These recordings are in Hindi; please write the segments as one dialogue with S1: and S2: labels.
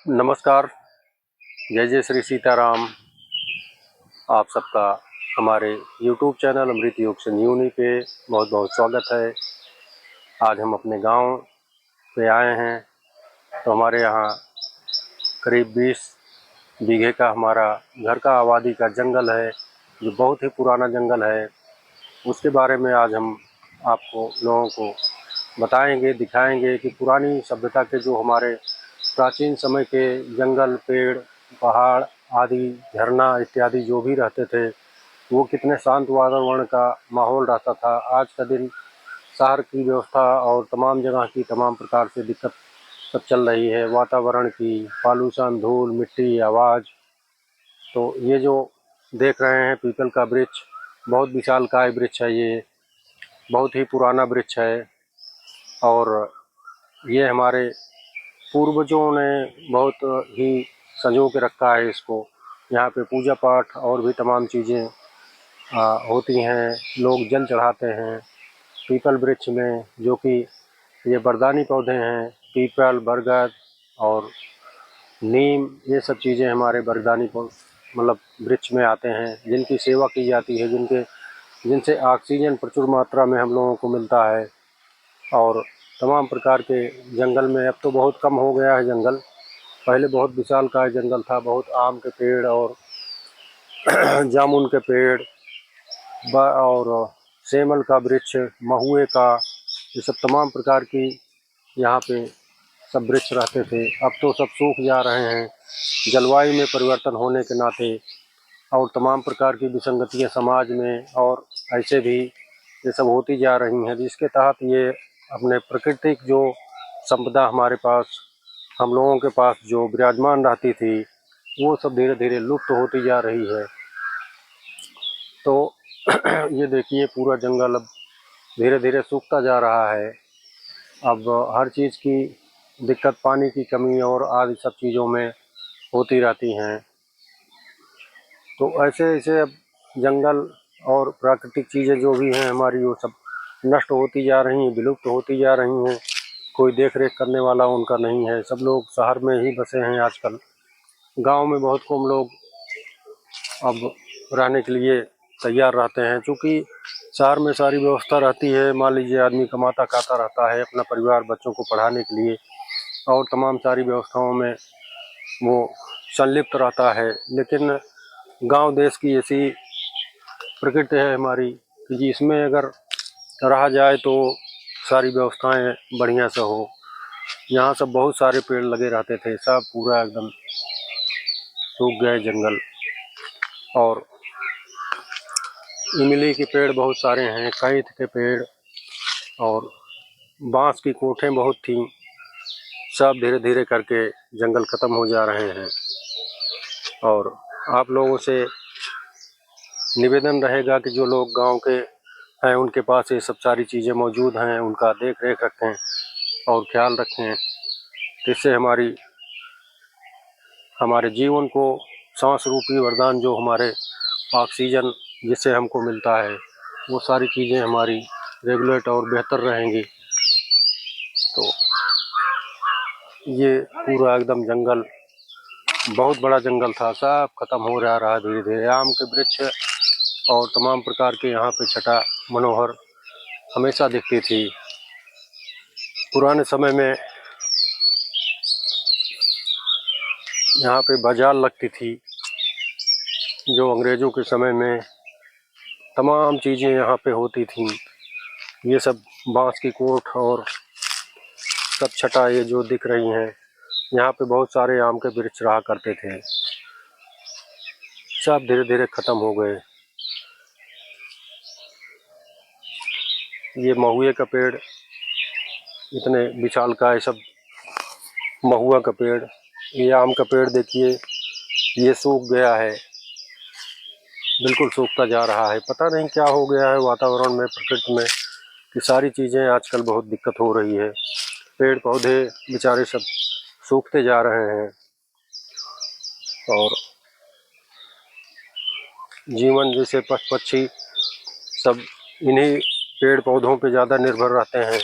S1: नमस्कार। जय जय श्री सीताराम। आप सबका हमारे YouTube चैनल अमृत योग संजीवनी पे बहुत बहुत स्वागत है। आज हम अपने गांव पे आए हैं, तो हमारे यहाँ करीब 20 बीघे का हमारा घर का आबादी का जंगल है, जो बहुत ही पुराना जंगल है। उसके बारे में आज हम आपको लोगों को बताएंगे, दिखाएंगे कि पुरानी सभ्यता के जो हमारे प्राचीन समय के जंगल, पेड़, पहाड़ आदि, झरना इत्यादि जो भी रहते थे, वो कितने शांत वातावरण का माहौल रहता था। आज का दिन शहर की व्यवस्था और तमाम जगह की तमाम प्रकार से दिक्कत सब चल रही है, वातावरण की, पॉल्यूशन, धूल, मिट्टी, आवाज़। तो ये जो देख रहे हैं पीपल का वृक्ष, बहुत विशालकाय वृक्ष है। ये बहुत ही पुराना वृक्ष है और ये हमारे पूर्वजों ने बहुत ही संजो के रखा है इसको। यहाँ पे पूजा पाठ और भी तमाम चीज़ें होती हैं। लोग जल चढ़ाते हैं पीपल वृक्ष में, जो कि ये वरदानी पौधे हैं। पीपल, बरगद और नीम, ये सब चीज़ें हमारे वरदानी मतलब वृक्ष में आते हैं, जिनकी सेवा की जाती है, जिनसे ऑक्सीजन प्रचुर मात्रा में हम लोगों को मिलता है। और तमाम प्रकार के जंगल में अब तो बहुत कम हो गया है जंगल। पहले बहुत विशालकाय जंगल था, बहुत आम के पेड़ और जामुन के पेड़ और सेमल का वृक्ष, महुए का, ये सब तमाम प्रकार की यहाँ पे सब वृक्ष रहते थे। अब तो सब सूख जा रहे हैं जलवायु में परिवर्तन होने के नाते, और तमाम प्रकार की विसंगतियाँ समाज में और ऐसे भी ये सब होती जा रही हैं, जिसके तहत ये अपने प्राकृतिक जो संपदा हमारे पास, हम लोगों के पास जो विराजमान रहती थी, वो सब धीरे धीरे लुप्त होती जा रही है। तो ये देखिए पूरा जंगल अब धीरे धीरे सूखता जा रहा है। अब हर चीज़ की दिक्कत, पानी की कमी और आदि सब चीज़ों में होती रहती हैं। तो ऐसे ऐसे अब जंगल और प्राकृतिक चीज़ें जो भी हैं हमारी, वो सब नष्ट होती जा रही हैं, विलुप्त होती जा रही हैं। कोई देख रेख करने वाला उनका नहीं है। सब लोग शहर में ही बसे हैं आजकल। गांव में बहुत कम लोग अब रहने के लिए तैयार रहते हैं, क्योंकि शहर में सारी व्यवस्था रहती है। मान लीजिए आदमी कमाता खाता रहता है अपना परिवार, बच्चों को पढ़ाने के लिए और तमाम सारी व्यवस्थाओं में वो संलिप्त रहता है। लेकिन गांव देश की ऐसी प्रकृति है हमारी कि जिसमें अगर रहा जाए तो सारी व्यवस्थाएं बढ़िया से हो। यहाँ सब बहुत सारे पेड़ लगे रहते थे, सब पूरा एकदम सूख गए जंगल। और इमली के पेड़ बहुत सारे हैं, कैथ के पेड़ और बांस की कोठें बहुत थीं। सब धीरे धीरे करके जंगल ख़त्म हो जा रहे हैं। और आप लोगों से निवेदन रहेगा कि जो लोग गांव के हैं, उनके पास ये सब सारी चीज़ें मौजूद हैं, उनका देख रेख रखें और ख्याल रखें। इससे हमारे जीवन को सांस रूपी वरदान, जो हमारे ऑक्सीजन जिससे हमको मिलता है, वो सारी चीज़ें हमारी रेगुलेट और बेहतर रहेंगी। तो ये पूरा एकदम जंगल, बहुत बड़ा जंगल था, सब खत्म हो रहा धीरे धीरे। आम के वृक्ष और तमाम प्रकार के यहाँ पे छटा मनोहर हमेशा दिखती थी। पुराने समय में यहाँ पे बाजार लगती थी, जो अंग्रेज़ों के समय में तमाम चीज़ें यहाँ पे होती थीं। ये सब बांस की कोठ और सब छटा ये जो दिख रही हैं, यहाँ पे बहुत सारे आम के वृक्ष रहा करते थे, सब धीरे धीरे ख़त्म हो गए। ये महुए का पेड़, इतने विशालकाय सब महुआ का पेड़। ये आम का पेड़ देखिए, ये सूख गया है, बिल्कुल सूखता जा रहा है। पता नहीं क्या हो गया है वातावरण में, प्रकृति में, कि सारी चीज़ें आजकल बहुत दिक्कत हो रही है। पेड़ पौधे बेचारे सब सूखते जा रहे हैं और जीवन जैसे पक्षी सब इन्हीं पेड़ पौधों पे ज़्यादा निर्भर रहते हैं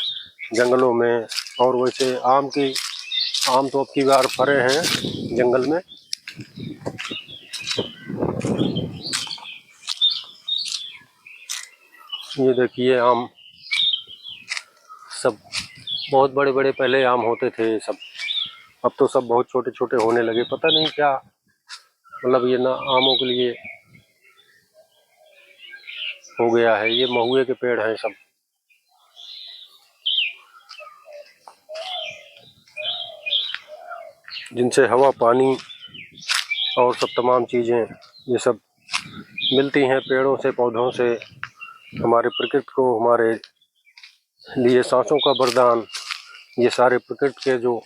S1: जंगलों में। और वैसे आम की आम तो अब की बार फरे हैं जंगल में। ये देखिए आम सब बहुत बड़े बड़े पहले आम होते थे सब, अब तो सब बहुत छोटे छोटे होने लगे। पता नहीं क्या मतलब ये ना आमों के लिए हो गया है। ये महुए के पेड़ हैं सब, जिनसे हवा पानी और सब तमाम चीज़ें ये सब मिलती हैं पेड़ों से पौधों से। हमारे प्रकृति को हमारे लिए सांसों का वरदान ये सारे प्रकृति के जो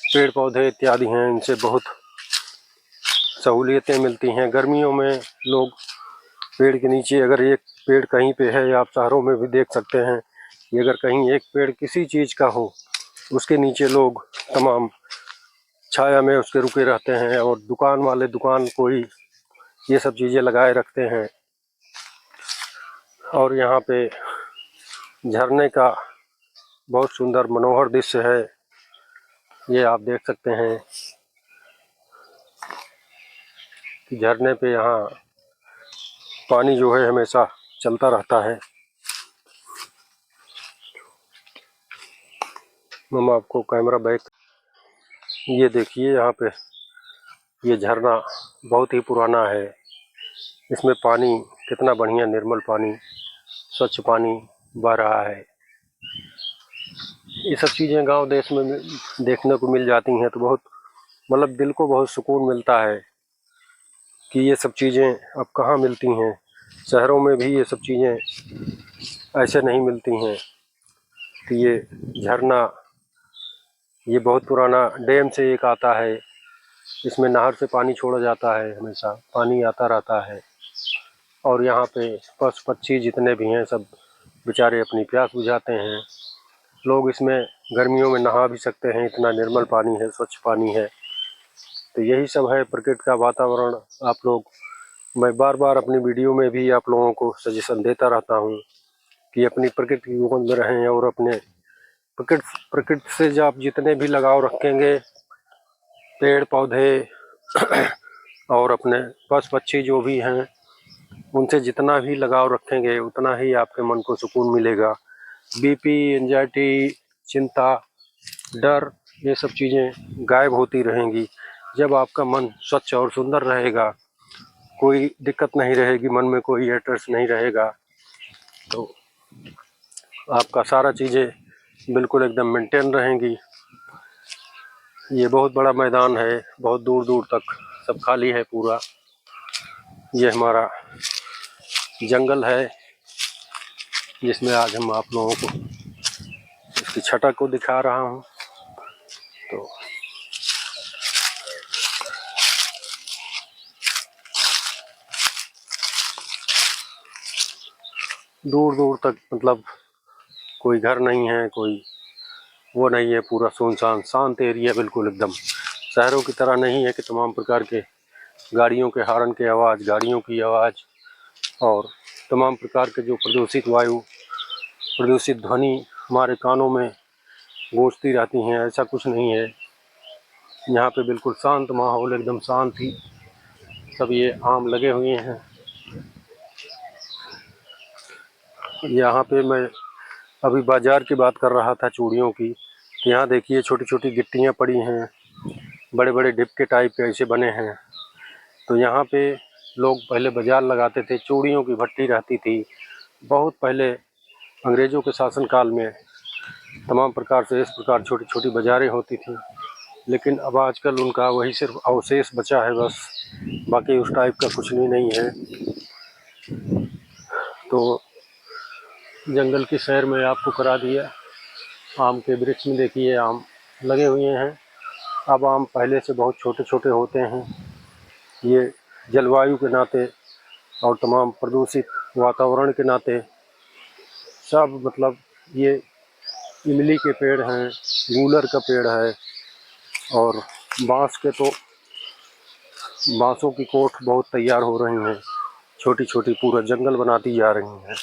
S1: पेड़ पौधे इत्यादि हैं, इनसे बहुत सहूलियतें मिलती हैं। गर्मियों में लोग पेड़ के नीचे, अगर एक पेड़ कहीं पे है, आप शहरों में भी देख सकते हैं कि अगर कहीं एक पेड़ किसी चीज़ का हो, उसके नीचे लोग तमाम छाया में उसके रुके रहते हैं। और दुकान वाले दुकान कोई ये सब चीज़ें लगाए रखते हैं। और यहाँ पे झरने का बहुत सुंदर मनोहर दृश्य है, ये आप देख सकते हैं कि झरने पे यहाँ पानी जो है हमेशा चलता रहता है। हम आपको कैमरा बैक, ये देखिए यहाँ पे ये झरना बहुत ही पुराना है। इसमें पानी कितना बढ़िया निर्मल पानी, स्वच्छ पानी बह रहा है। ये सब चीज़ें गांव देश में देखने को मिल जाती हैं तो बहुत मतलब दिल को बहुत सुकून मिलता है कि ये सब चीज़ें अब कहाँ मिलती हैं। शहरों में भी ये सब चीज़ें ऐसे नहीं मिलती हैं। कि ये झरना ये बहुत पुराना डैम से एक आता है, इसमें नहर से पानी छोड़ा जाता है, हमेशा पानी आता रहता है। और यहाँ पे पशु पक्षी जितने भी हैं सब बेचारे अपनी प्यास बुझाते हैं। लोग इसमें गर्मियों में नहा भी सकते हैं, इतना निर्मल पानी है, स्वच्छ पानी है। तो यही सब है प्रकृति का वातावरण। आप लोग, मैं बार बार अपनी वीडियो में भी आप लोगों को सजेशन देता रहता हूँ कि अपनी प्रकृति की गोद में रहें और अपने प्रकृति से जब आप जितने भी लगाव रखेंगे, पेड़ पौधे और अपने पशु पक्षी जो भी हैं, उनसे जितना भी लगाव रखेंगे उतना ही आपके मन को सुकून मिलेगा। बीपी, एंजाइटी, चिंता, डर, ये सब चीज़ें गायब होती रहेंगी जब आपका मन स्वच्छ और सुंदर रहेगा। कोई दिक्कत नहीं रहेगी, मन में कोई एटर्स नहीं रहेगा, तो आपका सारा चीज़ें बिल्कुल एकदम मेंटेन रहेंगी। ये बहुत बड़ा मैदान है, बहुत दूर दूर तक सब खाली है पूरा। ये हमारा जंगल है जिसमें आज हम आप लोगों को इसकी छटा को दिखा रहा हूँ। तो दूर दूर तक मतलब कोई घर नहीं है, कोई वो नहीं है, पूरा सुनसान शांत एरिया बिल्कुल एकदम। शहरों की तरह नहीं है कि तमाम प्रकार के गाड़ियों के हॉर्न की आवाज़, गाड़ियों की आवाज़ और तमाम प्रकार के जो प्रदूषित वायु, प्रदूषित ध्वनि हमारे कानों में गूंजती रहती हैं, ऐसा कुछ नहीं है। यहाँ पे बिल्कुल शांत माहौल, एकदम शांत ही सब ये आम लगे हुए हैं। यहाँ पे मैं अभी बाज़ार की बात कर रहा था चूड़ियों की, तो यहाँ देखिए छोटी छोटी गिट्टियाँ पड़ी हैं, बड़े बड़े डिप के टाइप के ऐसे बने हैं। तो यहाँ पे लोग पहले बाज़ार लगाते थे, चूड़ियों की भट्टी रहती थी। बहुत पहले अंग्रेज़ों के शासनकाल में तमाम प्रकार से इस प्रकार छोटी छोटी बाज़ारें होती थी, लेकिन अब आजकल उनका वही सिर्फ अवशेष बचा है बस, बाकी उस टाइप का कुछ नहीं है। तो जंगल की सैर में आपको करा दिया। आम के वृक्ष में देखिए आम लगे हुए हैं। अब आम पहले से बहुत छोटे छोटे होते हैं। ये जलवायु के नाते और तमाम प्रदूषित वातावरण के नाते सब मतलब ये इमली के पेड़ हैं, गूलर का पेड़ है और बांस के, तो बांसों की कोठ बहुत तैयार हो रही हैं, छोटी छोटी पूरा जंगल बनाती जा रही हैं।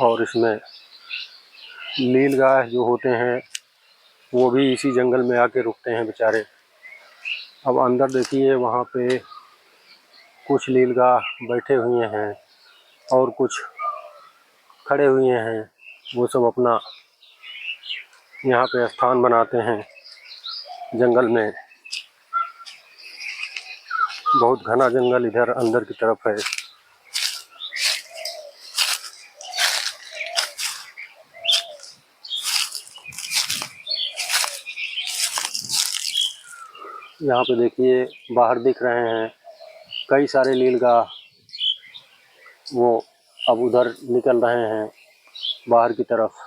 S1: और इसमें नीलगाय जो होते हैं वो भी इसी जंगल में आके रुकते हैं बेचारे। अब अंदर देखिए वहाँ पे कुछ नीलगाय बैठे हुए हैं और कुछ खड़े हुए हैं। वो सब अपना यहाँ पे स्थान बनाते हैं जंगल में। बहुत घना जंगल इधर अंदर की तरफ है। यहाँ पे देखिए बाहर दिख रहे हैं कई सारे नीलगाय, वो अब उधर निकल रहे हैं बाहर की तरफ।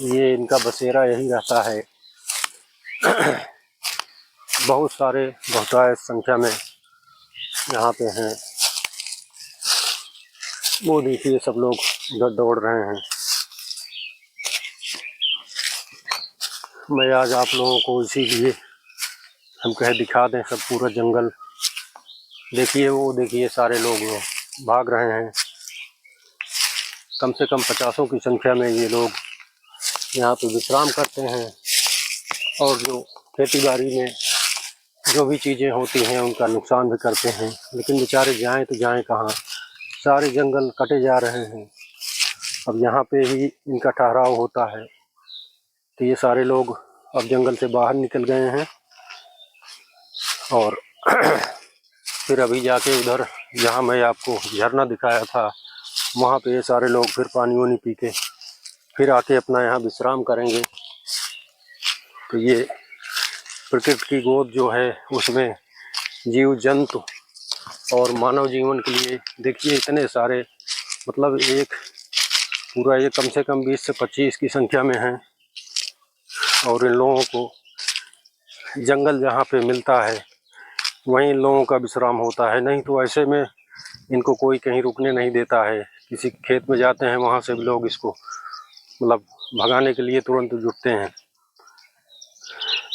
S1: ये इनका बसेरा यही रहता है। बहुत सारे बहुतायत संख्या में यहाँ पे हैं। वो देखिए सब लोग उधर दौड़ रहे हैं। मैं आज आप लोगों को इसीलिए हम कहे दिखा दें सब पूरा जंगल। देखिए वो देखिए सारे लोग भाग रहे हैं। कम से कम 50 की संख्या में ये लोग यहाँ पे विश्राम करते हैं और जो खेती बाड़ी में जो भी चीज़ें होती हैं उनका नुकसान भी करते हैं। लेकिन बेचारे जाएं तो जाएं कहाँ, सारे जंगल कटे जा रहे हैं। अब यहाँ पे ही इनका ठहराव होता है। तो ये सारे लोग अब जंगल से बाहर निकल गए हैं और फिर अभी जाके उधर जहाँ मैं आपको झरना दिखाया था वहाँ पे ये सारे लोग फिर पानी वानी पी के फिर आके अपना यहाँ विश्राम करेंगे। तो ये प्रकृति की गोद जो है उसमें जीव जंतु और मानव जीवन के लिए देखिए इतने सारे, मतलब एक पूरा ये कम से कम 20 से 25 की संख्या में है। और इन लोगों को जंगल जहाँ पे मिलता है वहीं इन लोगों का विश्राम होता है। नहीं तो ऐसे में इनको कोई कहीं रुकने नहीं देता है। किसी खेत में जाते हैं वहाँ से भी लोग इसको मतलब भगाने के लिए तुरंत जुटते हैं।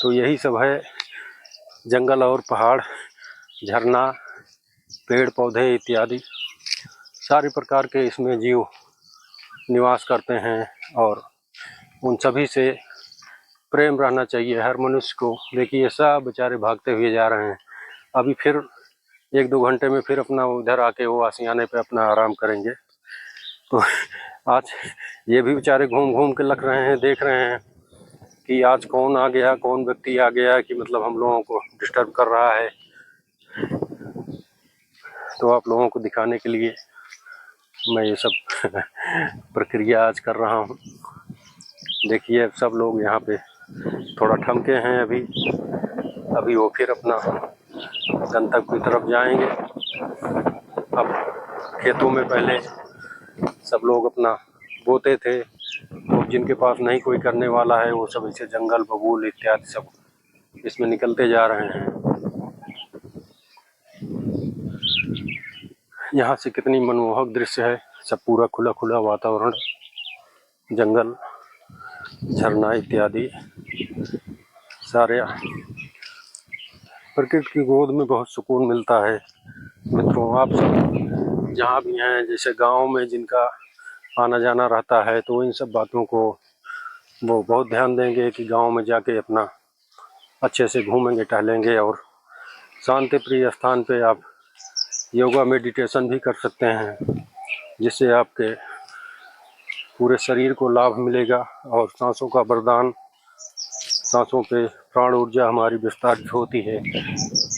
S1: तो यही सब है जंगल और पहाड़, झरना, पेड़ पौधे इत्यादि सारे प्रकार के इसमें जीव निवास करते हैं। और उन सभी से प्रेम रहना चाहिए हर मनुष्य को। देखिए सब बेचारे भागते हुए जा रहे हैं। अभी फिर 1-2 घंटे में फिर अपना उधर आके वो आशियाने पे अपना आराम करेंगे। तो आज ये भी बेचारे घूम घूम के लग रहे हैं, देख रहे हैं कि आज कौन आ गया, कौन व्यक्ति आ गया कि मतलब हम लोगों को डिस्टर्ब कर रहा है। तो आप लोगों को दिखाने के लिए मैं ये सब प्रक्रिया आज कर रहा हूँ। देखिए सब लोग यहाँ पे थोड़ा थमके हैं। अभी वो फिर अपना गंतव्य की तरफ जाएंगे। अब खेतों में पहले सब लोग अपना बोते थे, तो जिनके पास नहीं कोई करने वाला है वो सब इसे जंगल बबूल इत्यादि सब इसमें निकलते जा रहे हैं। यहाँ से कितनी मनमोहक दृश्य है। सब पूरा खुला खुला वातावरण, जंगल, झरना इत्यादि सारे। प्रकृति की गोद में बहुत सुकून मिलता है। मित्रों आप सब जहाँ भी हैं, जैसे गांव में जिनका आना जाना रहता है तो इन सब बातों को वो बहुत ध्यान देंगे कि गांव में जाके अपना अच्छे से घूमेंगे टहलेंगे और शांति प्रिय स्थान पे आप योगा मेडिटेशन भी कर सकते हैं, जिससे आपके पूरे शरीर को लाभ मिलेगा और सांसों का वरदान, सांसों पे प्राण ऊर्जा हमारी विस्तारित होती है।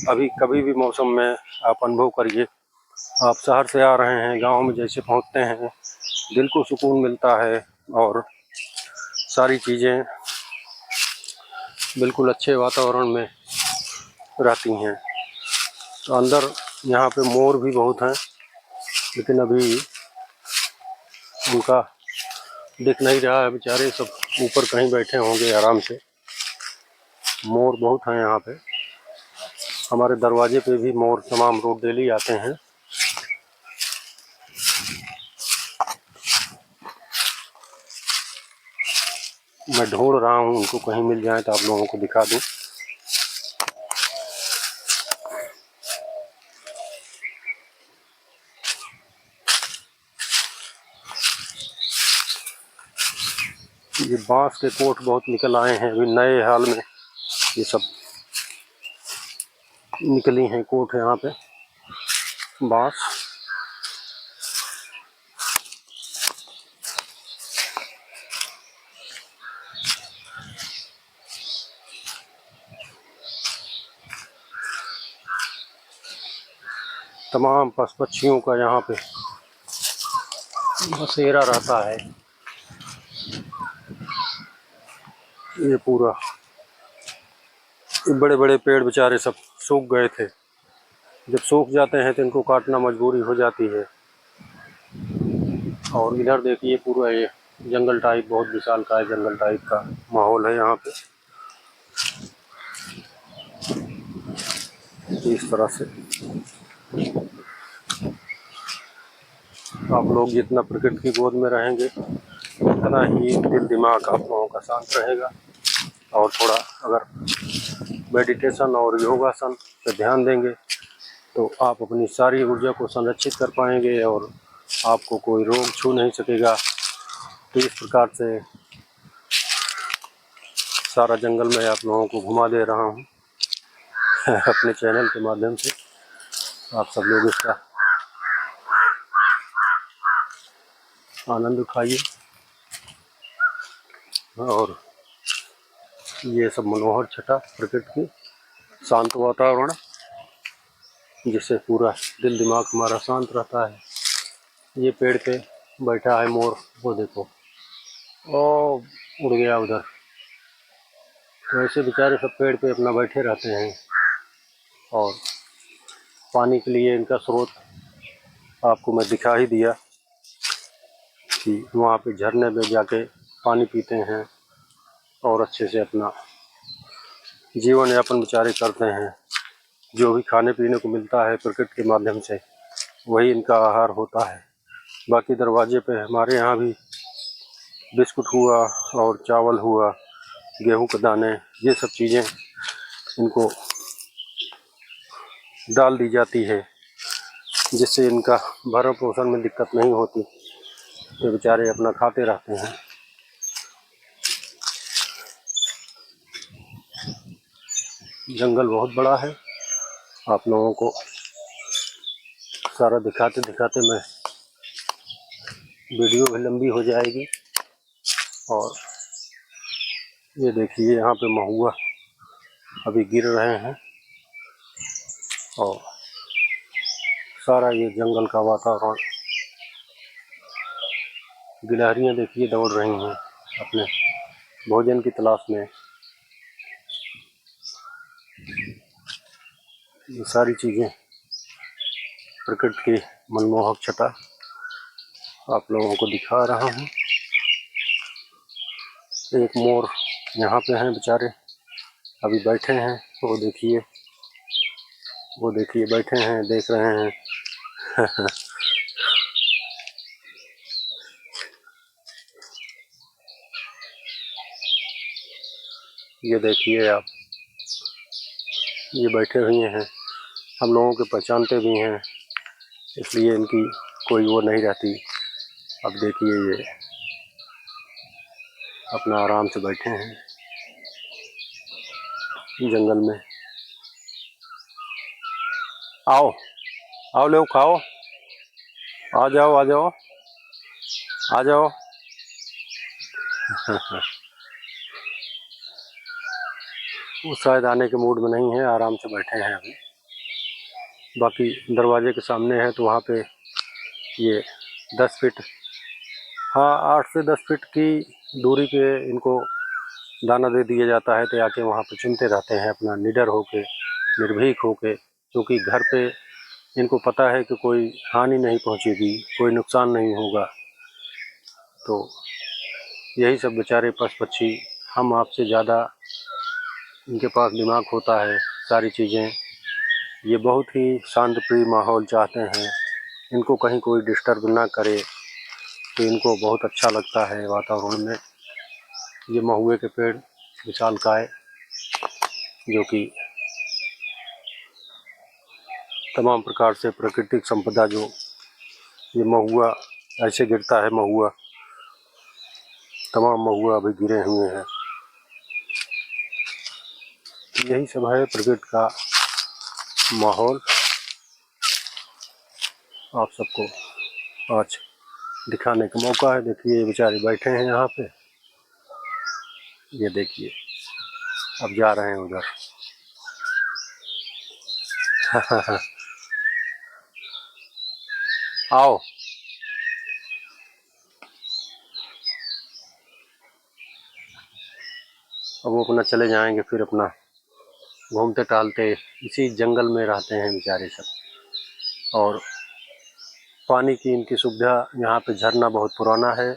S1: अभी कभी भी मौसम में आप अनुभव करिए, आप शहर से आ रहे हैं, गांव में जैसे पहुंचते हैं दिल को सुकून मिलता है और सारी चीज़ें बिल्कुल अच्छे वातावरण में रहती हैं। तो अंदर यहाँ पे मोर भी बहुत हैं, लेकिन अभी उनका दिख नहीं रहा है, बेचारे सब ऊपर कहीं बैठे होंगे आराम से। मोर बहुत हैं यहाँ पे। हमारे दरवाजे पे भी मोर तमाम रोज डेली आते हैं। मैं ढूंढ रहा हूँ उनको, कहीं मिल जाए तो आप लोगों को दिखा दूँ। ये बांस के कोट बहुत निकल आए हैं अभी नए हाल में, ये सब निकली हैं कोट यहाँ पे बांस। तमाम पशु पक्षियों का यहाँ पे बसेरा रहता है। ये पूरा बड़े बड़े पेड़ बेचारे सब सूख गए थे, जब सूख जाते हैं तो इनको काटना मजबूरी हो जाती है। और इधर देखिए पूरा ये जंगल टाइप, बहुत विशालकाय जंगल टाइप का माहौल है यहाँ पे। इस तरह से आप लोग जितना प्रकृति की गोद में रहेंगे उतना ही दिल दिमाग आप लोगों का शांत रहेगा। और थोड़ा अगर मेडिटेशन और योगासन पे ध्यान देंगे तो आप अपनी सारी ऊर्जा को संरक्षित कर पाएंगे और आपको कोई रोग छू नहीं सकेगा। तो इस प्रकार से सारा जंगल में आप लोगों को घुमा दे रहा हूँ अपने चैनल के माध्यम से। आप सब लोग इसका आनंद उठाइए और ये सब मनोहर छटा प्रकृति की, शांत वातावरण जिससे पूरा दिल दिमाग हमारा शांत रहता है। ये पेड़ पे बैठा है मोर, वो देखो ओ उड़ गया उधर। तो ऐसे बेचारे सब पेड़ पे अपना बैठे रहते हैं और पानी के लिए इनका स्रोत आपको मैं दिखा ही दिया कि वहाँ पे झरने में जाके पानी पीते हैं और अच्छे से अपना जीवन यापन बेचारे करते हैं। जो भी खाने पीने को मिलता है प्रकृति के माध्यम से वही इनका आहार होता है। बाकी दरवाजे पे हमारे यहाँ भी बिस्कुट हुआ और चावल हुआ, गेहूं के दाने, ये सब चीज़ें इनको डाल दी जाती है जिससे इनका भरण पोषण में दिक्कत नहीं होती। तो बेचारे अपना खाते रहते हैं। जंगल बहुत बड़ा है, आप लोगों को सारा दिखाते दिखाते मैं वीडियो भी लंबी हो जाएगी। और ये देखिए यहाँ पे महुआ अभी गिर रहे हैं और सारा ये जंगल का वातावरण, गिलहरियाँ देखिए दौड़ रही हैं अपने भोजन की तलाश में। ये सारी चीज़ें प्रकृति की मनमोहक छटा आप लोगों को दिखा रहा हूँ। एक मोर यहाँ पे हैं बेचारे, अभी बैठे हैं, वो देखिए बैठे हैं, देख रहे हैं ये देखिए आप, ये बैठे हुए हैं, हम लोगों के पहचानते भी हैं इसलिए इनकी कोई वो नहीं रहती। अब देखिए ये अपना आराम से बैठे हैं जंगल में। आओ आओ लोग खाओ, आ जाओ आ जाओ आ जाओ वो शायद आने के मूड में नहीं है, आराम से बैठे हैं अभी। बाकी दरवाजे के सामने है तो वहाँ पे ये 10 फीट, हाँ 8 से 10 फीट की दूरी पे इनको दाना दे दिया जाता है। तो आके वहाँ पे चुनते रहते हैं अपना निडर होके, निर्भीक होके, क्योंकि घर पे इनको पता है कि कोई हानि नहीं पहुँचेगी, कोई नुकसान नहीं होगा। तो यही सब बेचारे पशु पक्षी, हम आपसे ज़्यादा इनके पास दिमाग होता है सारी चीज़ें। ये बहुत ही शांत प्रिय माहौल चाहते हैं, इनको कहीं कोई डिस्टर्ब ना करे तो इनको बहुत अच्छा लगता है वातावरण में। ये महुए के पेड़ विशालकाय, जो कि तमाम प्रकार से प्राकृतिक संपदा, जो ये महुआ ऐसे गिरता है, महुआ तमाम महुआ भी गिरे हुए हैं। यही सब है प्रकृति का माहौल, आप सबको आज दिखाने का मौका है। देखिए ये बेचारे बैठे हैं यहाँ पे, ये देखिए अब जा रहे हैं उधर। आओ, अब वो अपना चले जाएंगे, फिर अपना घूमते टहलते इसी जंगल में रहते हैं बेचारे सब। और पानी की इनकी सुविधा, यहाँ पे झरना बहुत पुराना है,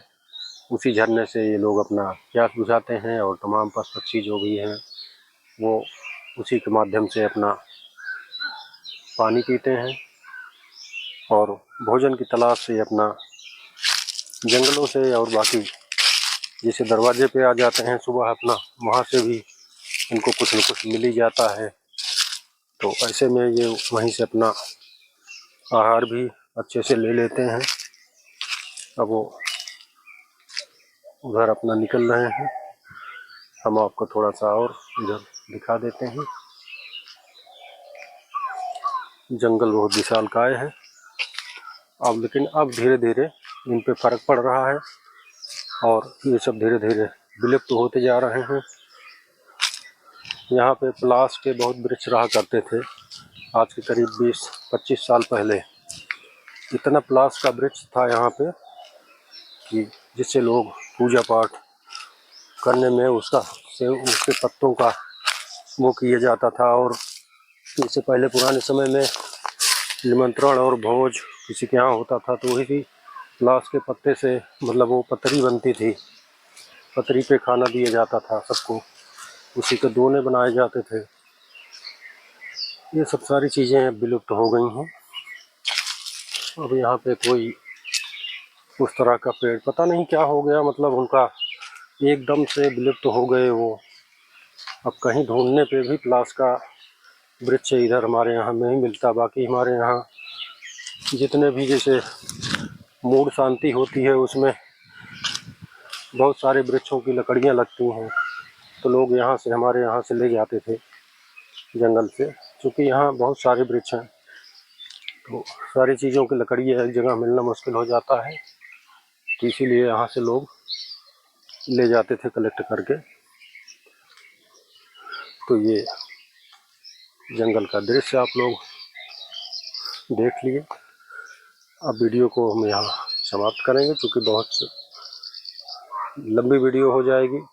S1: उसी झरने से ये लोग अपना प्यास बुझाते हैं और तमाम पशु पक्षी जो भी हैं वो उसी के माध्यम से अपना पानी पीते हैं और भोजन की तलाश से अपना जंगलों से और बाकी जैसे दरवाजे पे आ जाते हैं सुबह अपना, वहाँ से भी इनको कुछ न कुछ मिल ही जाता है। तो ऐसे में ये वहीं से अपना आहार भी अच्छे से ले लेते हैं। अब वो उधर अपना निकल रहे हैं, हम आपको थोड़ा सा और इधर दिखा देते हैं। जंगल बहुत विशालकाय है अब, लेकिन अब धीरे धीरे इन पे फर्क पड़ रहा है और ये सब धीरे धीरे विलुप्त होते जा रहे हैं। यहाँ पे पलाश के बहुत वृक्ष रहा करते थे, आज के करीब 20-25 साल पहले इतना पलाश का वृक्ष था यहाँ पे कि जिससे लोग पूजा पाठ करने में उसके पत्तों का वो किया जाता था। और इससे पहले पुराने समय में निमंत्रण और भोज किसी के यहाँ होता था तो वही पलाश के पत्ते से, मतलब वो पतरी बनती थी, पतरी पे खाना दिया जाता था सबको, उसी के दोने बनाए जाते थे। ये सब सारी चीज़ें अब विलुप्त हो गई हैं। अब यहाँ पे कोई उस तरह का पेड़ पता नहीं क्या हो गया, मतलब उनका एकदम से विलुप्त हो गए वो। अब कहीं ढूंढने पे भी पलाश का वृक्ष इधर हमारे यहाँ नहीं मिलता। बाकी हमारे यहाँ जितने भी जैसे मूड शांति होती है उसमें बहुत सारे वृक्षों की लकड़ियाँ लगती हैं, तो लोग यहाँ से, हमारे यहाँ से ले जाते थे जंगल से, क्योंकि यहाँ बहुत सारे वृक्ष हैं तो सारी चीज़ों की लकड़ी एक जगह मिलना मुश्किल हो जाता है, तो इसीलिए यहाँ से लोग ले जाते थे कलेक्ट करके। तो ये जंगल का दृश्य आप लोग देख लिए। अब वीडियो को हम यहाँ समाप्त करेंगे क्योंकि बहुत लंबी वीडियो हो जाएगी।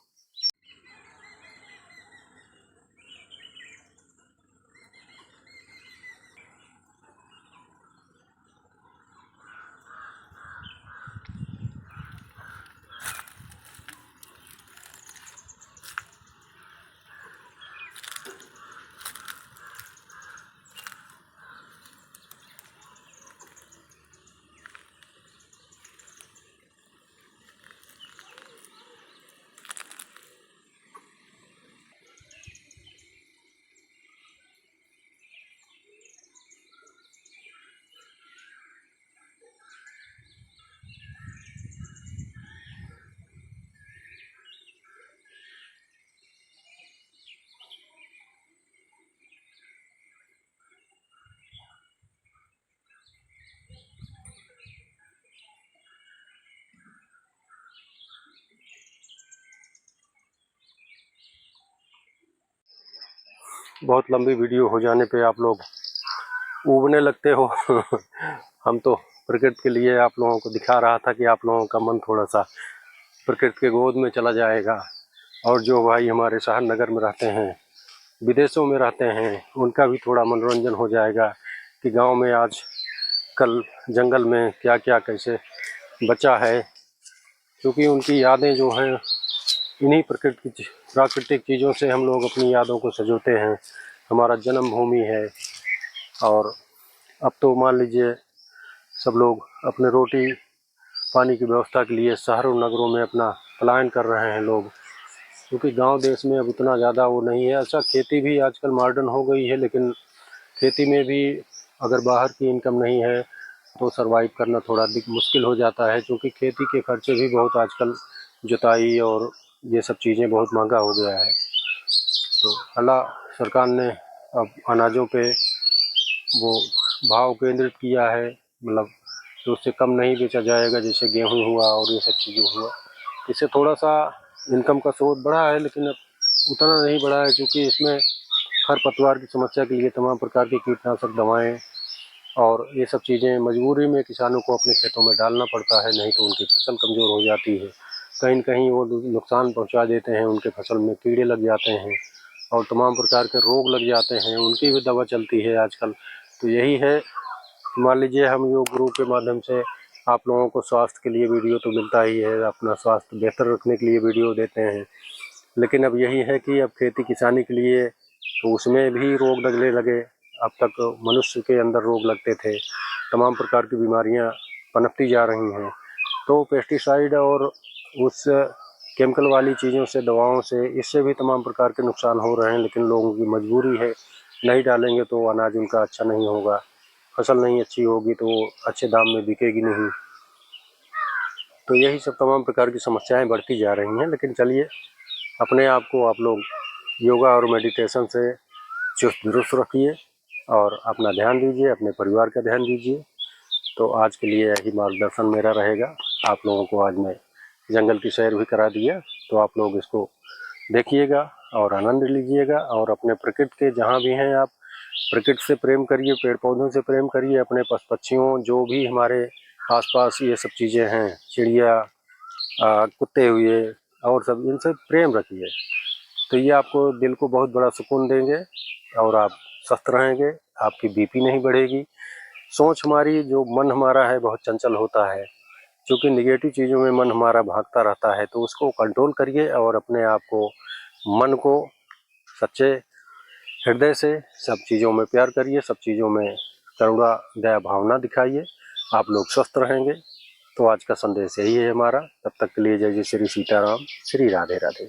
S1: बहुत लंबी वीडियो हो जाने पे आप लोग ऊबने लगते हो। हम तो प्रकृति के लिए आप लोगों को दिखा रहा था कि आप लोगों का मन थोड़ा सा प्रकृति के गोद में चला जाएगा। और जो भाई हमारे शहर नगर में रहते हैं, विदेशों में रहते हैं, उनका भी थोड़ा मनोरंजन हो जाएगा कि गांव में आज कल जंगल में क्या क्या कैसे बचा है, क्योंकि उनकी यादें जो हैं इन्हीं प्राकृतिक चीज़ों से हम लोग अपनी यादों को संजोते हैं। हमारा जन्मभूमि है और अब तो मान लीजिए सब लोग अपने रोटी पानी की व्यवस्था के लिए शहरों नगरों में अपना पलायन कर रहे हैं लोग, क्योंकि गांव देश में अब उतना ज़्यादा वो नहीं है। अच्छा, खेती भी आजकल मॉडर्न हो गई है, लेकिन खेती में भी अगर बाहर की इनकम नहीं है तो सरवाइव करना थोड़ा मुश्किल हो जाता है, क्योंकि खेती के खर्चे भी बहुत आजकल जुताई और ये सब चीज़ें बहुत महंगा हो गया है। तो अल्लाह सरकार ने अब अनाजों पे वो भाव केंद्रित किया है, मतलब तो उससे कम नहीं बेचा जाएगा, जैसे गेहूं हुआ और ये सब चीज़ें हुआ। इससे थोड़ा सा इनकम का स्रोत बढ़ा है, लेकिन अब उतना नहीं बढ़ा है, क्योंकि इसमें खरपतवार की समस्या के लिए तमाम प्रकार की कीटनाशक दवाएं और ये सब चीज़ें मजबूरी में किसानों को अपने खेतों में डालना पड़ता है, नहीं तो उनकी फसल कमज़ोर हो जाती है। कहीं न कहीं वो नुकसान पहुंचा देते हैं, उनके फसल में कीड़े लग जाते हैं और तमाम प्रकार के रोग लग जाते हैं, उनकी भी दवा चलती है आजकल। तो यही है, मान लीजिए हम योग गुरु के माध्यम से आप लोगों को स्वास्थ्य के लिए वीडियो तो मिलता ही है, अपना स्वास्थ्य बेहतर रखने के लिए वीडियो देते हैं, लेकिन अब यही है कि अब खेती किसानी के लिए तो उसमें भी रोग लगने लगे। अब तक मनुष्य के अंदर रोग लगते थे, तमाम प्रकार की बीमारियां पनपती जा रही हैं। तो पेस्टिसाइड और उस केमिकल वाली चीज़ों से, दवाओं से, इससे भी तमाम प्रकार के नुकसान हो रहे हैं, लेकिन लोगों की मजबूरी है, नहीं डालेंगे तो अनाज उनका अच्छा नहीं होगा, फसल नहीं अच्छी होगी तो वो अच्छे दाम में बिकेगी नहीं। तो यही सब तमाम प्रकार की समस्याएं बढ़ती जा रही हैं। लेकिन चलिए, अपने आप को आप लोग योगा और मेडिटेशन से चुस्त दुरुस्त रखिए और अपना ध्यान दीजिए, अपने परिवार का ध्यान दीजिए। तो आज के लिए यही मार्गदर्शन मेरा रहेगा। आप लोगों को आज मैं जंगल की सैर भी करा दिया, तो आप लोग इसको देखिएगा और आनंद लीजिएगा। और अपने प्रकृति के जहाँ भी हैं आप, प्रकृति से प्रेम करिए, पेड़ पौधों से प्रेम करिए, अपने पशु पक्षियों, जो भी हमारे आसपास ये सब चीज़ें हैं, चिड़िया, कुत्ते हुए और सब, इनसे प्रेम रखिए। तो ये आपको दिल को बहुत बड़ा सुकून देंगे और आप स्वस्थ रहेंगे, आपकी बीपी नहीं बढ़ेगी। सोच हमारी, जो मन हमारा है, बहुत चंचल होता है, क्योंकि निगेटिव चीज़ों में मन हमारा भागता रहता है। तो उसको कंट्रोल करिए और अपने आप को, मन को सच्चे हृदय से सब चीज़ों में प्यार करिए, सब चीज़ों में करुणा दया भावना दिखाइए। आप लोग स्वस्थ रहेंगे। तो आज का संदेश यही है हमारा। तब तक के लिए जय जय श्री सीताराम, श्री राधे राधे।